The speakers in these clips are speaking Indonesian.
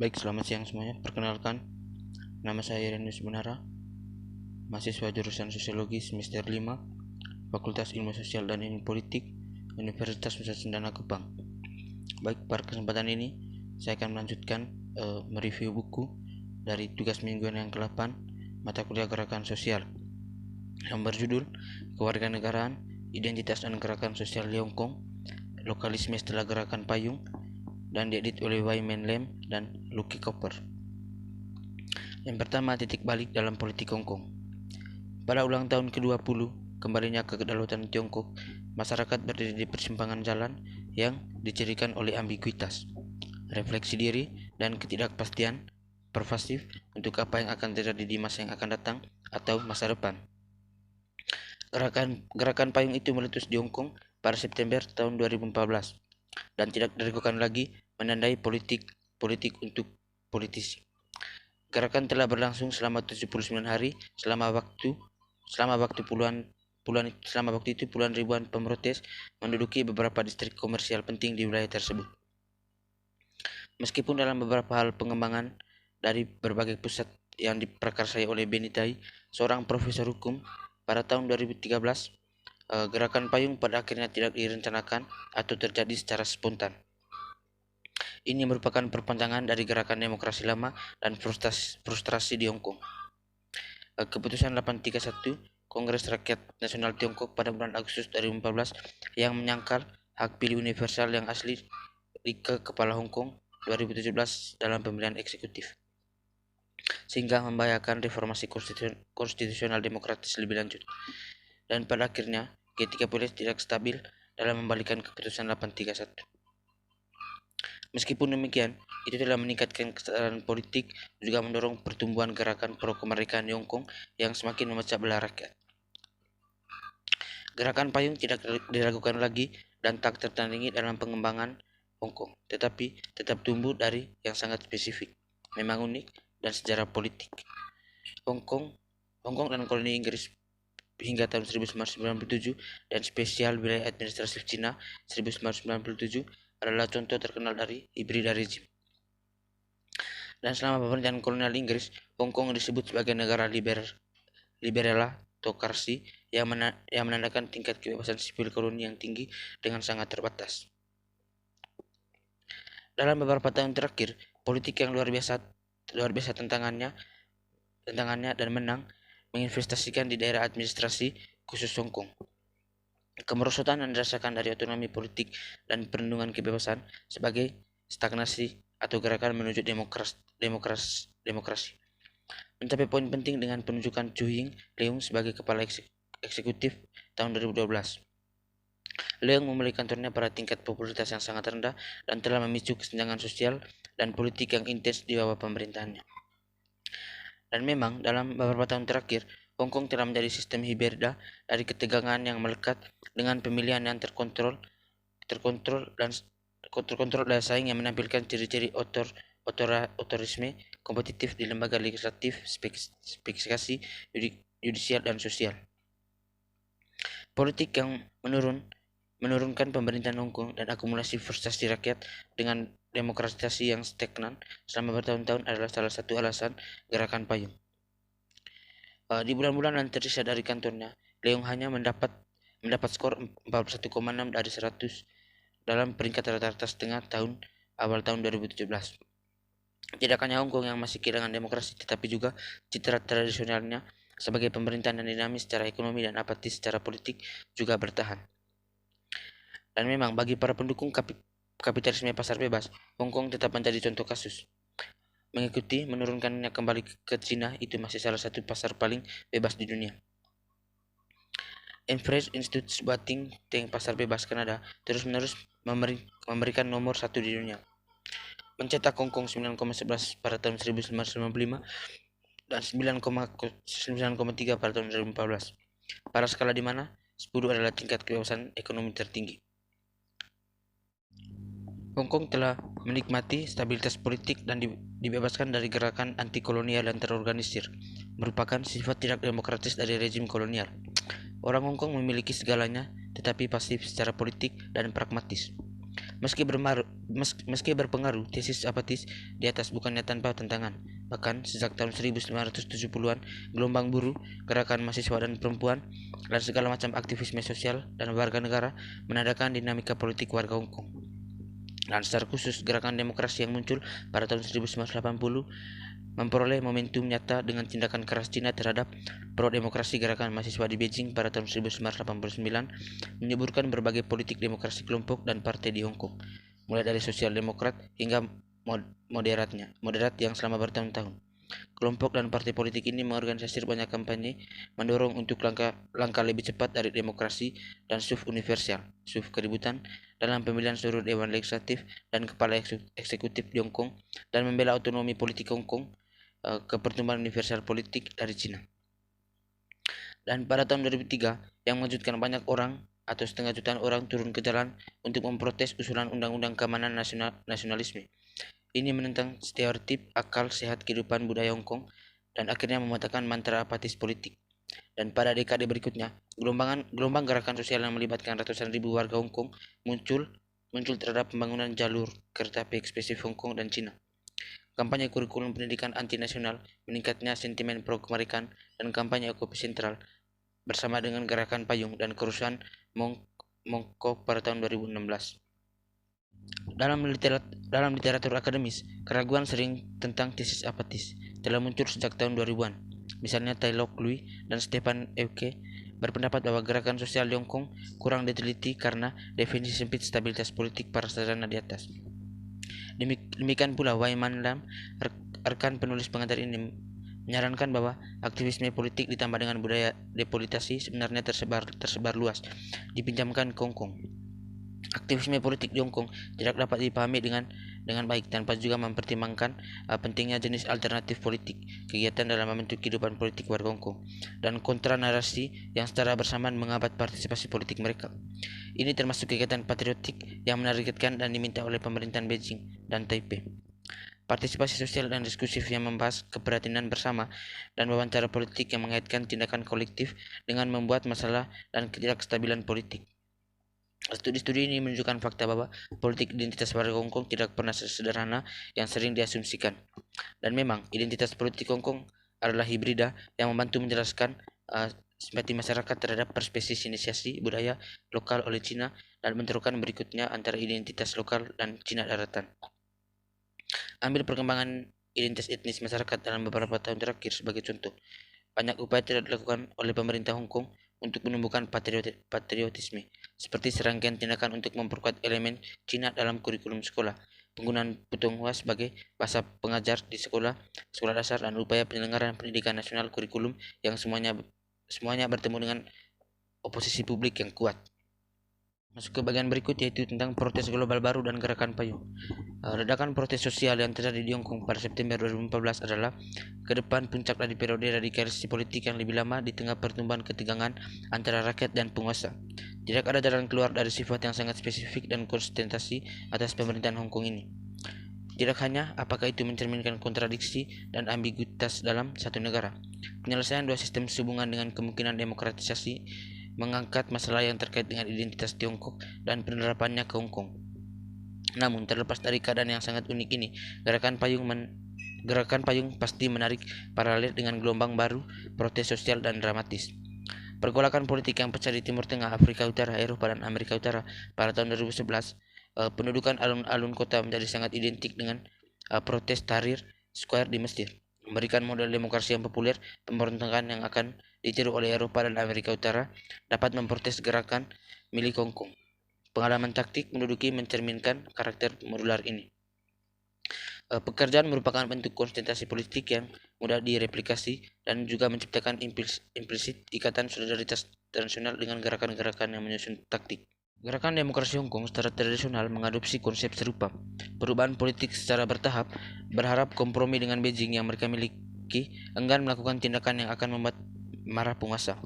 Baik, selamat siang semuanya. Perkenalkan, nama saya Renus Bunara, mahasiswa jurusan Sosiologi semester 5, Fakultas Ilmu Sosial dan Ilmu Politik, Universitas Nusa Cendana Kupang. Baik, pada kesempatan ini saya akan melanjutkan mereview buku dari tugas mingguan yang ke-8 mata kuliah Gerakan Sosial yang berjudul Kewarganegaraan, Identitas dan Gerakan Sosial di Hong Kong, Lokalisme setelah Gerakan Payung, dan diedit oleh Wyman Lam dan Lucky Cooper. Yang pertama, titik balik dalam politik Hong Kong. Pada ulang tahun ke-20 kembalinya ke kedaulatan Tiongkok, masyarakat berdiri di persimpangan jalan yang dicirikan oleh ambiguitas, refleksi diri, dan ketidakpastian pervasif untuk apa yang akan terjadi di masa yang akan datang atau masa depan. Gerakan payung itu meletus di Hong Kong pada September tahun 2014 dan tidak diragukan lagi menandai politik untuk politisi. Gerakan telah berlangsung selama 79 hari. Selama waktu itu puluhan ribuan pemrotes menduduki beberapa distrik komersial penting di wilayah tersebut. Meskipun dalam beberapa hal pengembangan dari berbagai pusat yang diprakarsai oleh Benny Tai, seorang profesor hukum, pada tahun 2013, gerakan payung pada akhirnya tidak direncanakan atau terjadi secara spontan. Ini merupakan perpanjangan dari gerakan demokrasi lama dan frustrasi di Hong Kong. Keputusan 831 Kongres Rakyat Nasional Tiongkok pada bulan Agustus 2014 yang menyangkal hak pilih universal yang asli ke kepala Hong Kong 2017 dalam pemilihan eksekutif, sehingga membahayakan reformasi konstitusional demokratis lebih lanjut. Dan pada akhirnya G30 tidak stabil dalam membalikan keputusan 831. Meskipun demikian, itu telah meningkatkan kesadaran politik, juga mendorong pertumbuhan gerakan pro-kemerdekaan di Hong Kong yang semakin memecah belah rakyat. Gerakan payung tidak diragukan lagi dan tak tertandingi dalam pengembangan Hong Kong, tetapi tetap tumbuh dari yang sangat spesifik, memang unik, dan sejarah politik. Hong Kong dan koloni Inggris hingga tahun 1997 dan spesial wilayah administratif Cina 1997 adalah contoh terkenal dari hibridarisme. Dan selama pemerintahan kolonial Inggris, Hong Kong disebut sebagai negara liberal-autokrasi yang menandakan tingkat kebebasan sipil koloni yang tinggi dengan sangat terbatas. Dalam beberapa tahun terakhir, politik yang luar biasa tantangannya dan menang menginvestasikan di daerah administrasi khusus Hong Kong. Kemerosotan yang dirasakan dari otonomi politik dan perlindungan kebebasan sebagai stagnasi atau gerakan menuju demokrasi. Mencapai poin penting dengan penunjukan Chu Leung sebagai kepala eksekutif tahun 2012. Leung memiliki kantornya pada tingkat popularitas yang sangat rendah dan telah memicu kesenjangan sosial dan politik yang intens di bawah pemerintahannya. Dan memang dalam beberapa tahun terakhir, Hong Kong telah menjadi sistem hibrida dari ketegangan yang melekat dengan pemilihan yang terkontrol dan saing yang menampilkan ciri-ciri otorisme kompetitif di lembaga legislatif, spesifikasi yudisial dan sosial. Politik yang menurunkan pemerintahan Hong Kong dan akumulasi frustasi rakyat dengan demokratisasi yang stagnan selama bertahun-tahun adalah salah satu alasan gerakan payung. Di bulan-bulan yang tersisa dari kantornya, Leung hanya mendapat skor 41,6 dari 100 dalam peringkat rata-rata setengah awal tahun 2017. Tidak hanya Hong Kong yang masih kehilangan demokrasi, tetapi juga citra tradisionalnya sebagai pemerintahan yang dinamis secara ekonomi dan apatis secara politik juga bertahan. Dan memang bagi para pendukung kapitalisme pasar bebas, Hong Kong tetap menjadi contoh kasus. Mengikuti menurunkannya kembali ke Cina, itu masih salah satu pasar paling bebas di dunia. Enverage Institute, sebuah think tank pasar bebas Kanada, terus-menerus memberikan nomor 1 di dunia. Mencetak Hong Kong 9,11 pada tahun 1995 dan 9,3 pada tahun 2014. Pada skala di mana 10 adalah tingkat kebebasan ekonomi tertinggi. Hong Kong telah menikmati stabilitas politik dan dibebaskan dari gerakan anti-kolonial dan terorganisir, merupakan sifat tidak demokratis dari rezim kolonial. Orang Hong Kong memiliki segalanya, tetapi pasif secara politik dan pragmatis. Meski berpengaruh, tesis apatis di atas bukannya tanpa tantangan. Bahkan sejak tahun 1970-an, gelombang buruh, gerakan mahasiswa dan perempuan, dan segala macam aktivisme sosial dan warga negara menandakan dinamika politik warga Hong Kong. Dan secara khusus, gerakan demokrasi yang muncul pada tahun 1980 memperoleh momentum nyata dengan tindakan keras Cina terhadap pro-demokrasi gerakan mahasiswa di Beijing pada tahun 1989, menyuburkan berbagai politik demokrasi kelompok dan partai di Hong Kong, mulai dari sosial demokrat hingga moderat yang selama bertahun-tahun. Kelompok dan partai politik ini mengorganisasi banyak kampanye mendorong untuk langkah lebih cepat dari demokrasi dan SUV universal, SUV keributan dalam pemilihan seluruh Dewan Legislatif dan Kepala Eksekutif di Hong Kong, dan membela otonomi politik Hong Kong ke pertumbuhan universal politik dari Cina. Dan pada tahun 2003, yang mengejutkan banyak orang atau setengah jutaan orang turun ke jalan untuk memprotes usulan undang-undang keamanan nasionalisme. Ini menentang stereotip akal sehat kehidupan budaya Hong Kong dan akhirnya mematahkan mantra apatis politik. Dan pada dekade berikutnya, gelombang gerakan sosial yang melibatkan ratusan ribu warga Hong Kong muncul terhadap pembangunan jalur kereta api eksklusif Hong Kong dan Cina. Kampanye kurikulum pendidikan anti-nasional, meningkatnya sentimen pro-kemerdekaan, dan kampanye okupansi sentral bersama dengan gerakan payung dan kerusuhan Mongkok pada tahun 2016. Dalam literatur akademis, keraguan sering tentang tesis apatis telah muncul sejak tahun 2000-an. Misalnya Tai Lok Lui dan Stefan Euke berpendapat bahwa gerakan sosial di Hong Kong kurang diteliti karena definisi sempit stabilitas politik para sarjana di atas. Demikian pula Wai Man Lam, rekan penulis pengantar ini, menyarankan bahwa aktivisme politik ditambah dengan budaya depolitisasi sebenarnya tersebar luas, dipinjamkan ke Hong Kong. Aktivisme politik di Hong Kong tidak dapat dipahami dengan baik tanpa juga mempertimbangkan pentingnya jenis alternatif politik, kegiatan dalam membentuk kehidupan politik warga Hong Kong, dan kontra narasi yang secara bersamaan menghambat partisipasi politik mereka. Ini termasuk kegiatan patriotik yang menargetkan dan diminta oleh pemerintahan Beijing dan Taipei. Partisipasi sosial dan diskusif yang membahas keprihatinan bersama, dan wawancara politik yang mengaitkan tindakan kolektif dengan membuat masalah dan ketidakstabilan politik. Studi-studi ini menunjukkan fakta bahwa politik identitas warga Hong Kong tidak pernah sesederhana yang sering diasumsikan. Dan memang, identitas politik Hong Kong adalah hibrida yang membantu menjelaskan simpati masyarakat terhadap perspektif inisiasi budaya lokal oleh Cina, dan bentrokan berikutnya antara identitas lokal dan Cina daratan. Ambil perkembangan identitas etnis masyarakat dalam beberapa tahun terakhir sebagai contoh. Banyak upaya telah dilakukan oleh pemerintah Hong Kong untuk menumbuhkan patriotisme, seperti serangkaian tindakan untuk memperkuat elemen Cina dalam kurikulum sekolah, penggunaan Putonghua sebagai bahasa pengajar di sekolah dasar, dan upaya penyelenggaraan pendidikan nasional kurikulum yang semuanya bertemu dengan oposisi publik yang kuat. Masuk ke bagian berikut, yaitu tentang protes global baru dan gerakan payung. Ledakan protes sosial yang terjadi di Hong Kong pada September 2014 adalah ke depan puncak dari periode radikalisasi politik yang lebih lama di tengah pertumbuhan ketegangan antara rakyat dan penguasa. Tidak ada jalan keluar dari sifat yang sangat spesifik dan konsentrasi atas pemerintahan Hong Kong ini. Tidak hanya apakah itu mencerminkan kontradiksi dan ambiguitas dalam satu negara. Penyelesaian dua sistem sehubungan dengan kemungkinan demokratisasi mengangkat masalah yang terkait dengan identitas Tiongkok dan penerapannya ke Hong Kong. Namun, terlepas dari keadaan yang sangat unik ini, gerakan payung pasti menarik paralel dengan gelombang baru protes sosial dan dramatis. Pergolakan politik yang pecah di Timur Tengah, Afrika Utara, Eropa, dan Amerika Utara pada tahun 2011, pendudukan alun-alun kota menjadi sangat identik dengan protes Tahrir Square di Mesir, memberikan model demokrasi yang populer. Pemberontakan yang akan ditiru oleh Eropa dan Amerika Utara dapat memprotes gerakan milik Hong Kong. Pengalaman taktik menduduki mencerminkan karakter modular ini. Pekerjaan merupakan bentuk konsentrasi politik yang mudah direplikasi dan juga menciptakan implisit ikatan solidaritas internasional dengan gerakan-gerakan yang menyusun taktik. Gerakan demokrasi Hong Kong secara tradisional mengadopsi konsep serupa. Perubahan politik secara bertahap berharap kompromi dengan Beijing yang mereka miliki enggan melakukan tindakan yang akan membuat marah penguasa.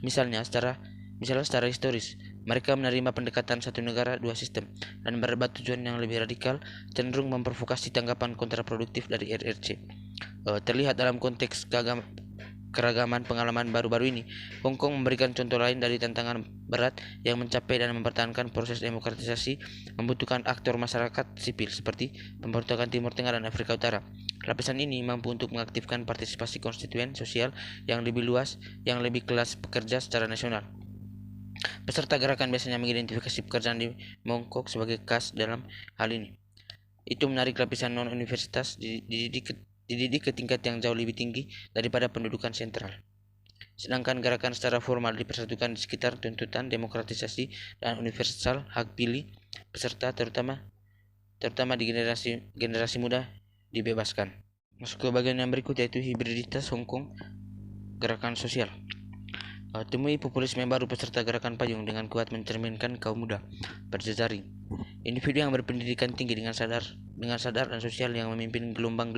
Misalnya secara historis, mereka menerima pendekatan satu negara dua sistem, dan berdebat tujuan yang lebih radikal cenderung memprovokasi tanggapan kontraproduktif dari RRC. Terlihat dalam konteks keragaman pengalaman baru-baru ini, Hong Kong memberikan contoh lain dari tantangan berat yang mencapai dan mempertahankan proses demokratisasi membutuhkan aktor masyarakat sipil seperti pemberontakan Timur Tengah dan Afrika Utara. Lapisan ini mampu untuk mengaktifkan partisipasi konstituen sosial yang lebih luas, yang lebih kelas pekerja secara nasional. Peserta gerakan biasanya mengidentifikasi pekerjaan di Mongkok sebagai khas dalam hal ini. Itu menarik lapisan non-universitas dididik ke tingkat yang jauh lebih tinggi daripada pendudukan sentral. Sedangkan gerakan secara formal dipersatukan di sekitar tuntutan demokratisasi dan universal hak pilih peserta terutama di generasi muda dibebaskan. Masuk ke bagian yang berikut yaitu hibriditas Hong Kong gerakan sosial. Temui populisme baru peserta gerakan payung dengan kuat mencerminkan kaum muda berjejaring. Individu yang berpendidikan tinggi dengan sadar dan sosial yang memimpin gelombang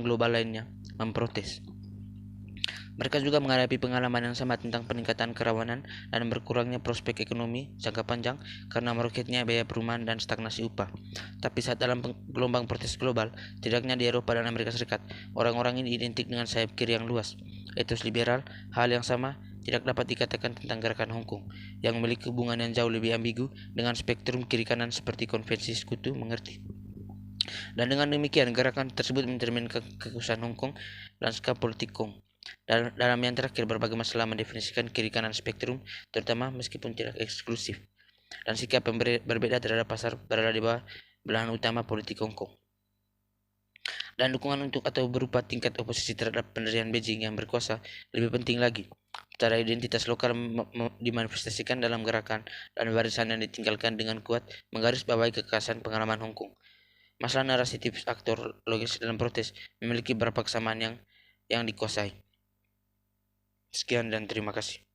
global lainnya memprotes. Mereka juga menghadapi pengalaman yang sama tentang peningkatan kerawanan dan berkurangnya prospek ekonomi jangka panjang karena meroketnya biaya perumahan dan stagnasi upah. Tapi saat dalam gelombang protes global, tidaknya di Eropa dan Amerika Serikat, orang-orang ini identik dengan sayap kiri yang luas, etos liberal. Hal yang sama tidak dapat dikatakan tentang gerakan Hong Kong yang memiliki hubungan yang jauh lebih ambigu dengan spektrum kiri kanan seperti konvensi sekutu mengerti. Dan dengan demikian, gerakan tersebut mencerminkan kekhususan Hong Kong lanskap politik Kong. Dalam yang terakhir, berbagai masalah mendefinisikan kiri kanan spektrum, terutama meskipun tidak eksklusif. Dan sikap yang berbeda terhadap pasar berada di bawah belahan utama politik Hong Kong. Dan dukungan untuk atau berupa tingkat oposisi terhadap pendirian Beijing yang berkuasa lebih penting lagi. Secara identitas lokal dimanifestasikan dalam gerakan dan barisan yang ditinggalkan dengan kuat menggarisbawahi kekhasan pengalaman Hong Kong. Masalah narasitif aktor logis dalam protes memiliki beberapa kesamaan yang dikuasai. Sekian dan terima kasih.